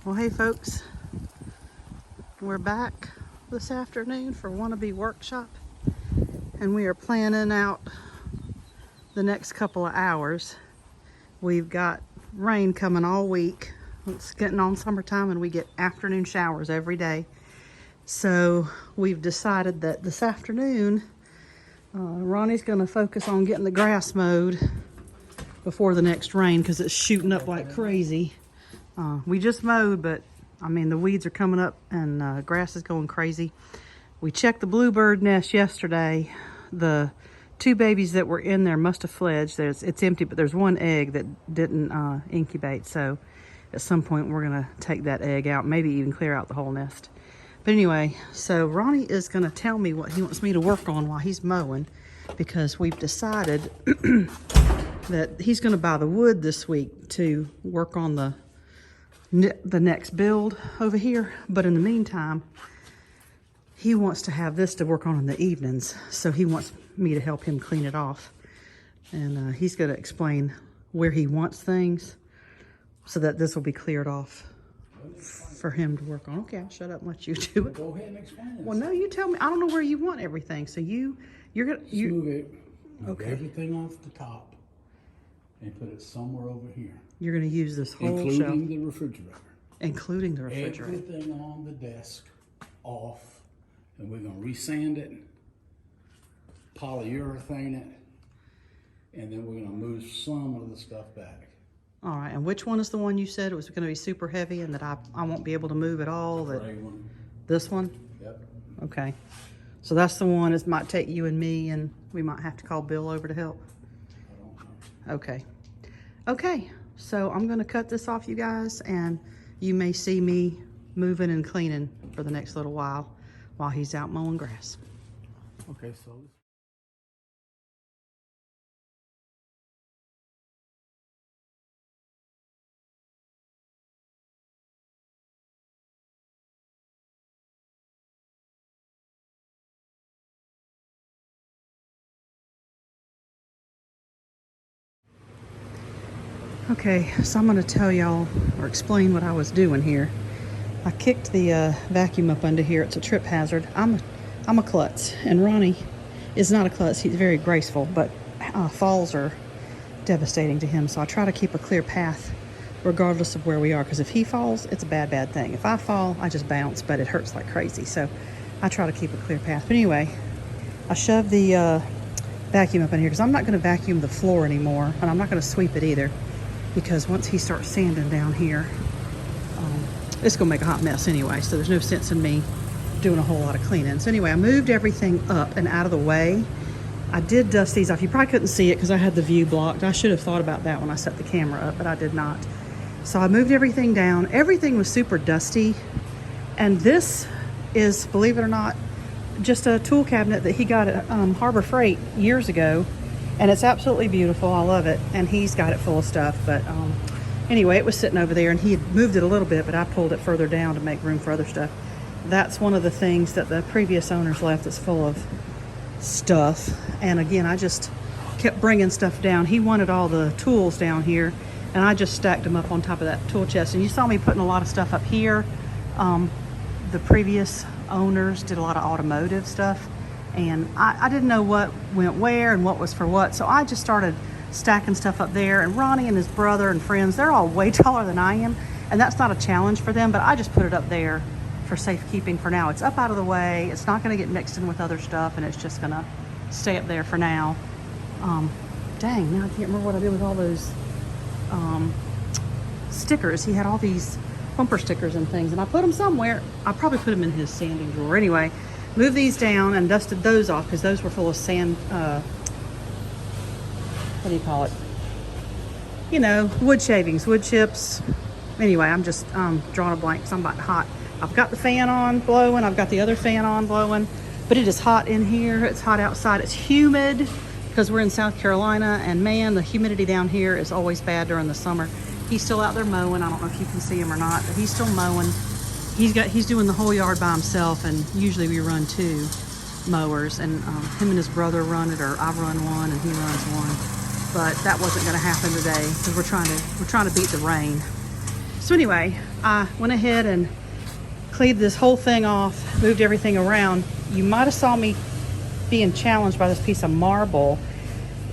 Well, hey folks, we're back this afternoon for Wannabe Workshop, and we are planning out the next couple of hours. We've got rain coming all week. It's getting on summertime and we get afternoon showers every day. So we've decided that this afternoon, Ronnie's gonna focus on getting the grass mowed before the next rain because it's shooting up like crazy. We just mowed, but I mean the weeds are coming up and grass is going crazy. We checked the bluebird nest yesterday. The two babies that were in there must have fledged. It's empty, but there's one egg that didn't incubate. So at some point we're gonna take that egg out, maybe even clear out the whole nest. But anyway, so Ronnie is gonna tell me what he wants me to work on while he's mowing, because we've decided that he's gonna buy the wood this week to work on the next build over here. But in the meantime, he wants to have this to work on in the evenings, so he wants me to help him clean it off. And he's going to explain where he wants things so that this will be cleared off for him to work on. Okay, I'll shut up and let you do it. Go ahead and explain it. Well, no, you tell me. I don't know where you want everything, so you're gonna move it. Move okay. Everything off the top and put it somewhere over here. You're going to use this whole including shelf, the refrigerator. including the refrigerator. Everything on the desk off, and we're gonna resand it, polyurethane it, and then we're gonna move some of the stuff back. All right, and which one is the one you said it was going to be super heavy and that I won't be able to move at all? The gray one. This one? Yep. Okay. So that's the one. It might take you and me, and we might have to call Bill over to help. I don't know. Okay. Okay. So I'm going to cut this off, you guys, and you may see me moving and cleaning for the next little while he's out mowing grass. Okay, so. Okay, so I'm going to tell y'all or explain what I was doing here. I kicked the vacuum up under here. It's a trip hazard. I'm a klutz, and Ronnie is not a klutz. He's very graceful, but falls are devastating to him. So I try to keep a clear path regardless of where we are, because if he falls, it's a bad thing. If I fall, I just bounce, but it hurts like crazy. So I try to keep a clear path. But anyway, I shoved the vacuum up in here because I'm not going to vacuum the floor anymore, and I'm not going to sweep it either, because once he starts sanding down here, it's gonna make a hot mess anyway, so there's no sense in me doing a whole lot of cleaning. So anyway, I moved everything up and out of the way. I did dust these off. You probably couldn't see it because I had the view blocked. I should have thought about that when I set the camera up, but I did not. So I moved everything down. Everything was super dusty, and this is, believe it or not, just a tool cabinet that he got at Harbor Freight years ago, and it's absolutely beautiful. I love it, and he's got it full of stuff. But anyway, it was sitting over there, and he had moved it a little bit, but I pulled it further down to make room for other stuff. That's one of the things that the previous owners left that's full of stuff. And again, I just kept bringing stuff down. He wanted all the tools down here, and I just stacked them up on top of that tool chest. And you saw me putting a lot of stuff up here. The previous owners did a lot of automotive stuff, and I didn't know what went where and what was for what, so I just started stacking stuff up there. And Ronnie and his brother and friends, they're all way taller than I am, and that's not a challenge for them, but I just put it up there for safekeeping for now. It's up out of the way, it's not going to get mixed in with other stuff, and it's just going to stay up there for now. Dang, now I can't remember what I did with all those stickers. He had all these bumper stickers and things, and I put them somewhere. I probably put them in his sanding drawer. Anyway, moved these down and dusted those off because those were full of sand, what do you call it? You know, wood shavings, wood chips. Anyway, I'm just drawing a blank because I'm about hot. I've got the fan on blowing. I've got the other fan on blowing, but it is hot in here. It's hot outside. It's humid because we're in South Carolina, and man, the humidity down here is always bad during the summer. He's still out there mowing. I don't know if you can see him or not, but he's still mowing. He's doing the whole yard by himself, and usually we run two mowers, and him and his brother run it, or I run one and he runs one. But that wasn't going to happen today because we're trying to beat the rain. So anyway, I went ahead and cleaned this whole thing off, moved everything around. You might have saw me being challenged by this piece of marble.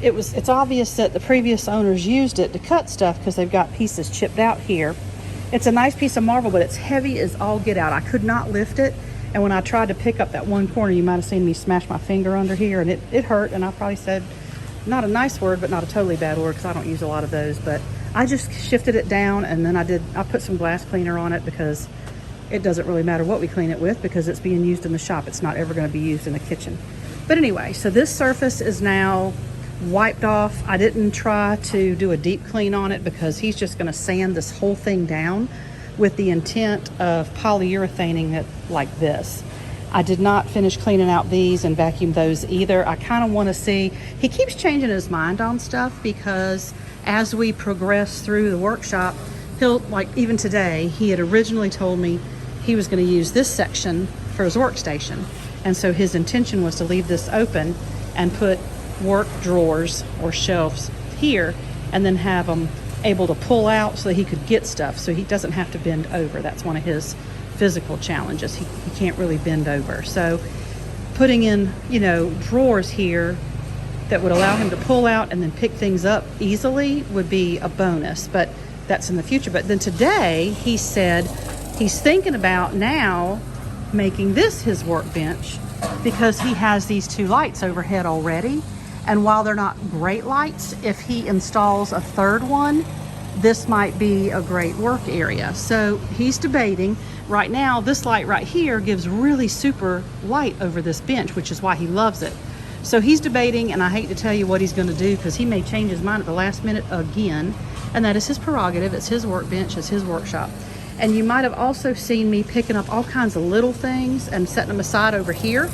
It's obvious that the previous owners used it to cut stuff because they've got pieces chipped out here. It's a nice piece of marble, but it's heavy as all get out. I could not lift it, and when I tried to pick up that one corner, you might have seen me smash my finger under here, and it hurt, and I probably said not a nice word, but not a totally bad word, because I don't use a lot of those. But I just shifted it down, and then I put some glass cleaner on it, because it doesn't really matter what we clean it with, because it's being used in the shop. It's not ever going to be used in the kitchen. But anyway, so this surface is now wiped off. I didn't try to do a deep clean on it because he's just going to sand this whole thing down with the intent of polyurethaning it like this. I did not finish cleaning out these and vacuum those either. I kind of want to see, he keeps changing his mind on stuff, because as we progress through the workshop, he'll, like even today, he had originally told me he was going to use this section for his workstation. And so his intention was to leave this open and put work drawers or shelves here, and then have them able to pull out so that he could get stuff, so he doesn't have to bend over. That's one of his physical challenges. He can't really bend over. So putting in, you know, drawers here that would allow him to pull out and then pick things up easily would be a bonus, but that's in the future. But then today he said he's thinking about now making this his workbench, because he has these two lights overhead already. And while they're not great lights, if he installs a third one, this might be a great work area. So he's debating. Right now, this light right here gives really super light over this bench, which is why he loves it. So he's debating, and I hate to tell you what he's going to do, because he may change his mind at the last minute again. And that is his prerogative. It's his workbench, it's his workshop. And you might have also seen me picking up all kinds of little things and setting them aside over here.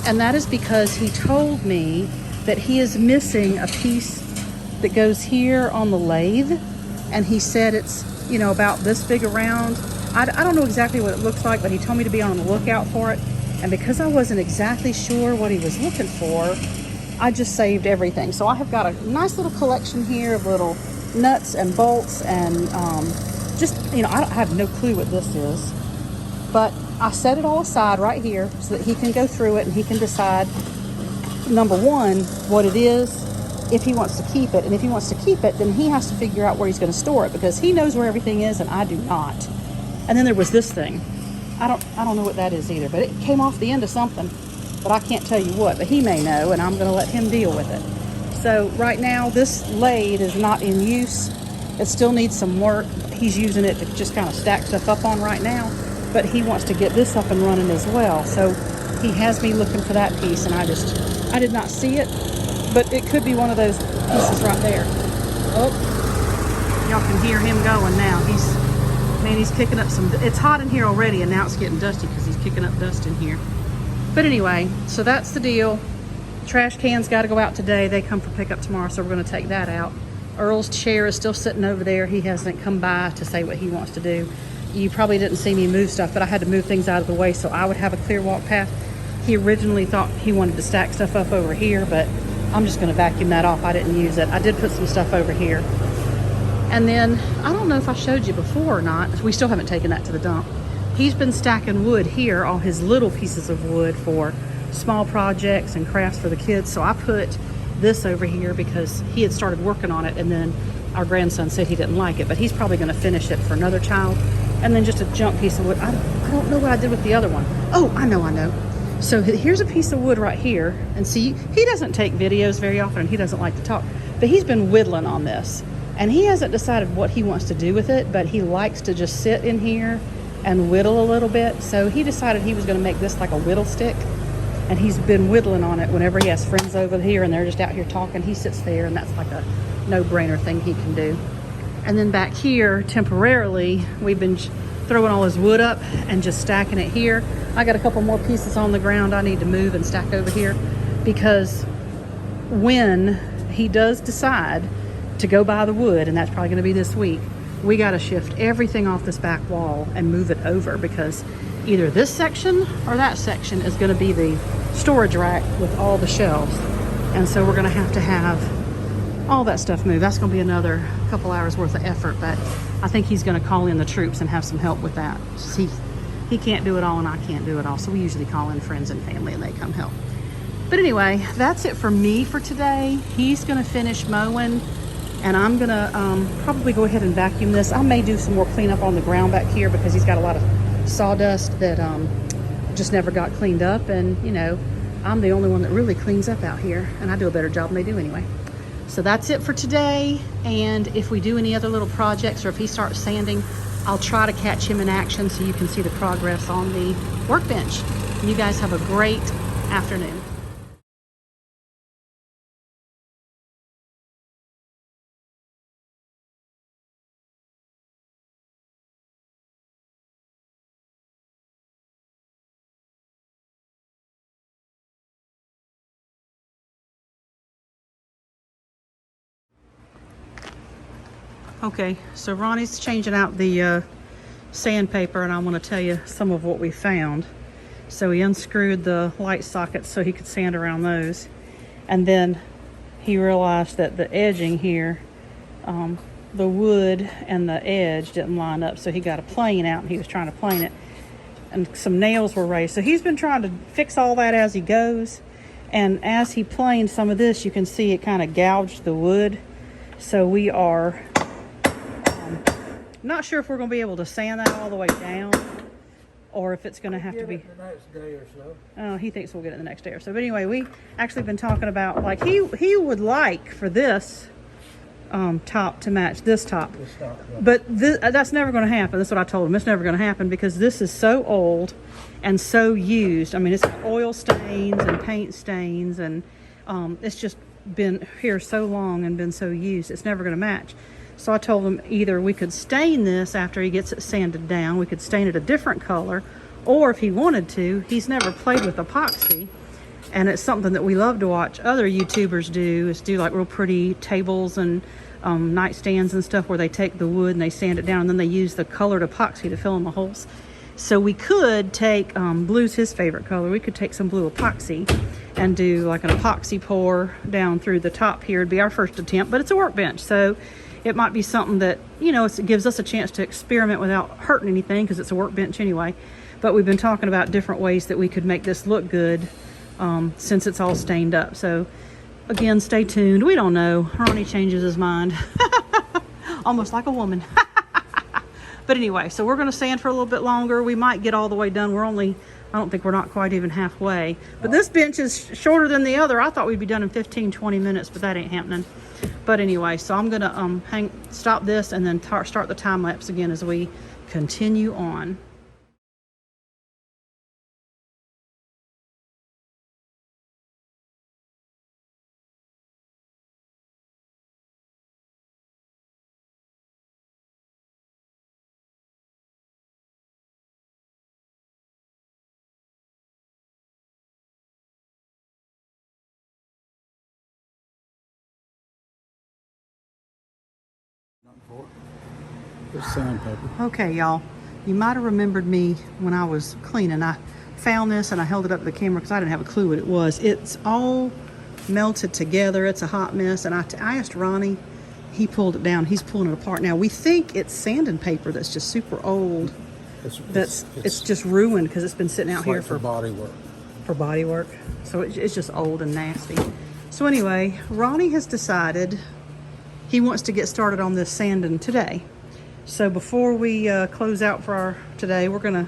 And that is because he told me that he is missing a piece that goes here on the lathe. And he said it's, you know, about this big around. I don't know exactly what it looks like, but he told me to be on the lookout for it. And because I wasn't exactly sure what he was looking for, I just saved everything. So I have got a nice little collection here of little nuts and bolts, and just, you know, I have no clue what this is. But I set it all aside right here so that he can go through it and he can decide, number one, what it is, if he wants to keep it. And if he wants to keep it, then he has to figure out where he's going to store it, because he knows where everything is and I do not. And then there was this thing. I don't know what that is either, but it came off the end of something, but I can't tell you what, but he may know, and I'm going to let him deal with it. So right now this lathe is not in use. It still needs some work. He's using it to just kind of stack stuff up on right now, but he wants to get this up and running as well. So he has me looking for that piece, and I did not see it, but it could be one of those pieces right there. Oh, y'all can hear him going now. He's kicking up some, it's hot in here already, and now it's getting dusty because he's kicking up dust in here. But anyway, so that's the deal. Trash cans got to go out today. They come for pickup tomorrow, so we're going to take that out. Earl's chair is still sitting over there. He hasn't come by to say what he wants to do. You probably didn't see me move stuff, but I had to move things out of the way so I would have a clear walk path. He originally thought he wanted to stack stuff up over here, but I'm just going to vacuum that off. I didn't use it. I did put some stuff over here. And then, I don't know if I showed you before or not. We still haven't taken that to the dump. He's been stacking wood here, all his little pieces of wood for small projects and crafts for the kids. So I put this over here because he had started working on it, and then our grandson said he didn't like it, but he's probably going to finish it for another child. And then just a junk piece of wood. I don't know what I did with the other one. Oh, I know. So here's a piece of wood right here. And see, he doesn't take videos very often, and he doesn't like to talk, but he's been whittling on this. And he hasn't decided what he wants to do with it, but he likes to just sit in here and whittle a little bit. So he decided he was going to make this like a whittle stick. And he's been whittling on it whenever he has friends over here and they're just out here talking. He sits there, and that's like a no-brainer thing he can do. And then back here, temporarily, we've been throwing all his wood up and just stacking it here. I got a couple more pieces on the ground I need to move and stack over here, because when he does decide to go buy the wood, and that's probably going to be this week, we got to shift everything off this back wall and move it over, because either this section or that section is going to be the storage rack with all the shelves. And so we're going to have all that stuff moved. That's going to be another couple hours worth of effort, but I think he's going to call in the troops and have some help with that. He can't do it all and I can't do it all. So we usually call in friends and family and they come help. But anyway, that's it for me for today. He's going to finish mowing and I'm going to probably go ahead and vacuum this. I may do some more cleanup on the ground back here because he's got a lot of sawdust that just never got cleaned up. And, you know, I'm the only one that really cleans up out here and I do a better job than they do anyway. So that's it for today. And if we do any other little projects or if he starts sanding, I'll try to catch him in action so you can see the progress on the workbench. And you guys have a great afternoon. Okay, so Ronnie's changing out the sandpaper and I want to tell you some of what we found. So he unscrewed the light sockets so he could sand around those. And then he realized that the edging here, the wood and the edge didn't line up. So he got a plane out and he was trying to plane it. And some nails were raised. So he's been trying to fix all that as he goes. And as he planed some of this, you can see it kind of gouged the wood. So we are not sure if we're going to be able to sand that all the way down or if it's going to have to be the next day or so. Oh, he thinks we'll get it the next day or so. But anyway, we actually been talking about, like, he would like for this top to match this top. But that's never going to happen. That's what I told him. It's never going to happen because this is so old and so used. I mean, it's got oil stains and paint stains and it's just been here so long and been so used. It's never going to match. So I told him either we could stain this after he gets it sanded down, we could stain it a different color, or if he wanted to, he's never played with epoxy. And it's something that we love to watch other YouTubers do, is do like real pretty tables and nightstands and stuff where they take the wood and they sand it down and then they use the colored epoxy to fill in the holes. So we could take, blue's his favorite color, we could take some blue epoxy and do like an epoxy pour down through the top here. It'd be our first attempt, but it's a workbench. So it might be something that, you know, it gives us a chance to experiment without hurting anything because it's a workbench anyway. But we've been talking about different ways that we could make this look good since it's all stained up. So again, stay tuned. We don't know. Ronnie changes his mind. Almost like a woman. But anyway, so we're going to sand for a little bit longer. We might get all the way done. I don't think we're not quite even halfway. But this bench is shorter than the other. I thought we'd be done in 15, 20 minutes, but that ain't happening. But anyway, so I'm gonna stop this and then start the time lapse again as we continue on. Just sandpaper. Okay, y'all, you might have remembered me when I was cleaning. I found this and I held it up to the camera because I didn't have a clue what it was. It's all melted together. It's a hot mess. And I asked Ronnie, he pulled it down. He's pulling it apart now. We think it's sanding paper that's just super old. It's just ruined because it's been sitting out here for body work. For body work. So it's just old and nasty. So anyway, Ronnie has decided he wants to get started on this sanding today. So before we close out for today, we're gonna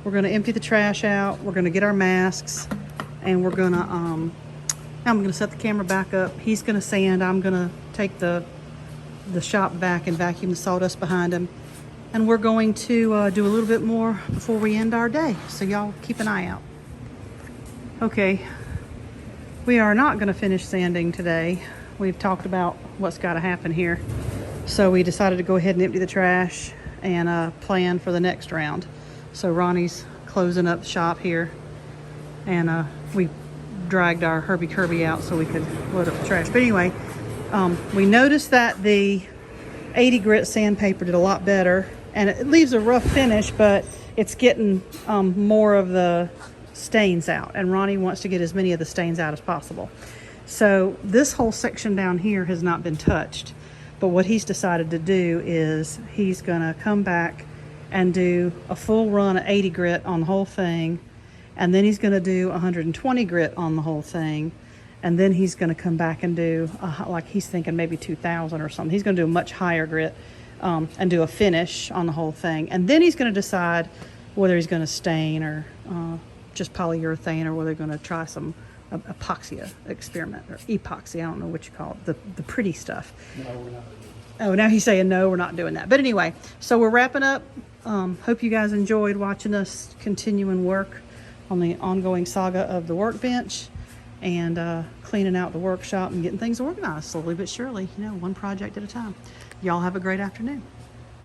empty the trash out. We're gonna get our masks, and we're gonna I'm gonna set the camera back up. He's gonna sand. I'm gonna take the shop back and vacuum the sawdust behind him, and we're going to do a little bit more before we end our day. So y'all keep an eye out. Okay, we are not gonna finish sanding today. We've talked about what's got to happen here. So we decided to go ahead and empty the trash and plan for the next round. So Ronnie's closing up the shop here, and we dragged our Herbie Kirby out so we could load up the trash. But anyway, we noticed that the 80 grit sandpaper did a lot better, and it leaves a rough finish, but it's getting more of the stains out, and Ronnie wants to get as many of the stains out as possible. So this whole section down here has not been touched, But what he's decided to do is he's gonna come back and do a full run of 80 grit on the whole thing, and then he's gonna do 120 grit on the whole thing, and then he's gonna come back and do, like he's thinking maybe 2000 or something. He's gonna do a much higher grit and do a finish on the whole thing. And then he's gonna decide whether he's gonna stain or just polyurethane, or whether they're gonna try some epoxy experiment, or epoxy, I don't know what you call it, the pretty stuff. No, we're not. Oh, now he's saying no, we're not doing that. But anyway, so we're wrapping up. Hope you guys enjoyed watching us continuing work on the ongoing saga of the workbench, and cleaning out the workshop and getting things organized slowly but surely, you know, one project at a time. Y'all have a great afternoon.